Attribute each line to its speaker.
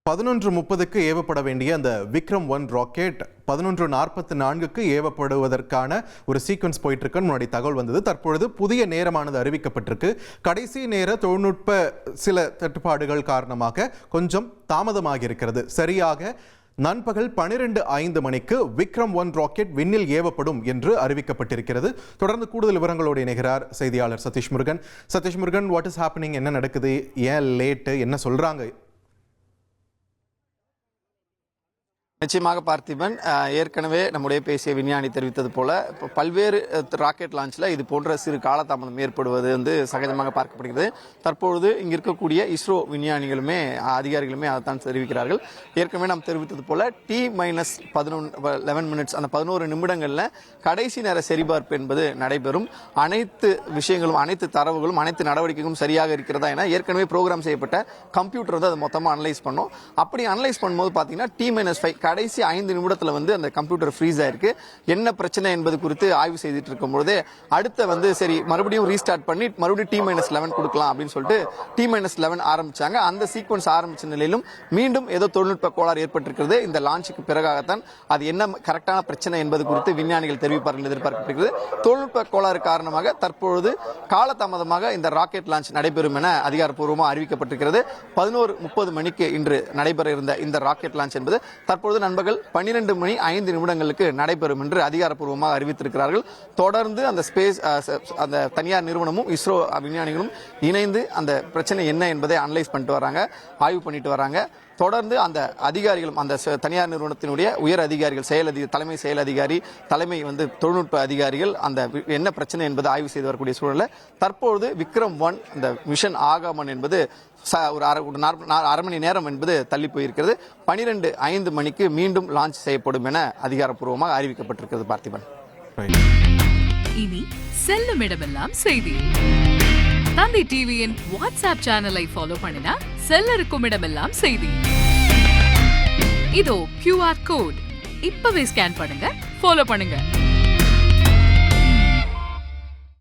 Speaker 1: 11:30க்கு ஏவப்பட வேண்டிய அந்த விக்ரம் 1 ராக்கெட் 11:44க்கு ஏவப்படுவதற்கான ஒரு சீக்வன்ஸ் போயிட்டு இருக்கு. முன்னாடி தகவல் வந்தது. தற்பொழுது புதிய நேரமானது அறிவிக்கப்பட்டிருக்கு. கடைசி நேர தொழில்நுட்ப சில தட்டுப்பாடுகள் காரணமாக கொஞ்சம் தாமதமாகி இருக்கிறது. சரியாக நண்பகல் 12:05 மணிக்கு விக்ரம் 1 ராக்கெட் விண்ணில் ஏவப்படும் என்று அறிவிக்கப்பட்டிருக்கிறது. தொடர்ந்து கூடுதல் விவரங்களோடு இணைகிறார் செய்தியாளர் Satish Murugan. Satish Murugan, what is happening? என்ன நடக்குது? ஏன் லேட்டு? என்ன சொல்றாங்க?
Speaker 2: நிச்சயமாக பார்த்திபன், ஏற்கனவே நம்முடைய பேசிய விஞ்ஞானி தெரிவித்தது போல பல்வேறு ராக்கெட் லான்ச்சில் இது போன்ற சிறு காலதாமதம் ஏற்படுவது சகஜமாக பார்க்கப்படுகிறது. தற்பொழுது இங்கு இருக்கக்கூடிய இஸ்ரோ விஞ்ஞானிகளுமே அதிகாரிகளுமே அதைத்தான் தெரிவிக்கிறார்கள். ஏற்கனவே நாம் தெரிவித்தது போல T-11 மினிட்ஸ், அந்த 11 நிமிடங்களில் கடைசி நேர சரிபார்ப்பு என்பது நடைபெறும். அனைத்து விஷயங்களும், அனைத்து தரவுகளும், அனைத்து நடவடிக்கைகளும் சரியாக இருக்கிறதா என ஏற்கனவே ப்ரோக்ராம் செய்யப்பட்ட கம்ப்யூட்டர் அதை மொத்தமாக அனலைஸ் பண்ணோம். அப்படி அனலைஸ் பண்ணும்போது பார்த்தீங்கன்னா T-5 கடைசி 5 நிமிடத்தில் அந்த கம்ப்யூட்டர் ஃப்ரீஸ் ஆயிருக்கு. என்ன பிரச்சனை என்பது குறித்து ஆய்வு செய்துட்டு இருக்கும் பொழுது அடுத்த சரி மறுபடியும் ரீஸ்டார்ட் பண்ணி மறுபடியும் T-11 கொடுக்கலாம் அப்படின்னு சொல்லிட்டு T-11 ஆரம்பிச்சாங்க. அந்த சீக்வன்ஸ் ஆரம்பிச்ச நிலையிலும் மீண்டும் ஏதோ தொழில்நுட்ப கோளாறு ஏற்பட்டிருக்கிறது. இந்த லான்ச்சுக்கு பிறகாகத்தான் அது என்ன கரெக்டான பிரச்சனை என்பது குறித்து விஞ்ஞானிகள் தெரிவிப்பார்கள் எதிர்பார்க்கப்படுகிறது. தொழில்நுட்ப கோளாறு காரணமாக தற்பொழுது காலதாமதமாக இந்த ராக்கெட் லான்ச் நடைபெறும் என அதிகாரப்பூர்வமாக அறிவிக்கப்பட்டிருக்கிறது. 11:30 மணிக்கு இன்று நடைபெற இருந்த இந்த ராக்கெட் லான்ச் என்பது தற்பொழுது நண்பர்கள் 12:05 நடைபெறும் என்று அதிகாரப்பூர்வமாக அறிவித்திருக்கிறார்கள். தொடர்ந்து அந்த ஸ்பேஸ் அந்த தனியார் நிறுவனமும் இஸ்ரோ விஞ்ஞானிகளும் இணைந்து அந்த பிரச்சனை என்ன என்பதை அனலைஸ் பண்ணிட்டு வராங்க, ஆய்வு பண்ணிட்டு வராங்க. தொடர்ந்து அந்த அதிகாரிகளும், அந்த தனியார் நிறுவனத்தினுடைய உயர் அதிகாரிகள், தலைமை செயல் அதிகாரி, தலைமை தொழில்நுட்ப அதிகாரிகள் அந்த என்ன பிரச்சனை என்பதை ஆய்வு செய்து வரக்கூடிய சூழலில் தற்பொழுது விக்ரம் 1 இந்த மிஷன் ஆகாமன் என்பது ஒரு அரை மணி நேரம் என்பது தள்ளி போயிருக்கிறது. 12:05 மணிக்கு மீண்டும் லான்ச் செய்யப்படும் என அதிகாரப்பூர்வமாக அறிவிக்கப்பட்டிருக்கிறது. பார்த்திபன்,
Speaker 3: இனி செல்லும் இடமெல்லாம் செய்தி. தந்தி டிவியின் வாட்ஸ்அப் சேனலை ஃபாலோ பண்ணினா செல்ல இருக்கும் இடமெல்லாம் செய்தி. இதோ QR கோட், இப்பவே ஸ்கேன் பண்ணுங்க, ஃபாலோ பண்ணுங்க.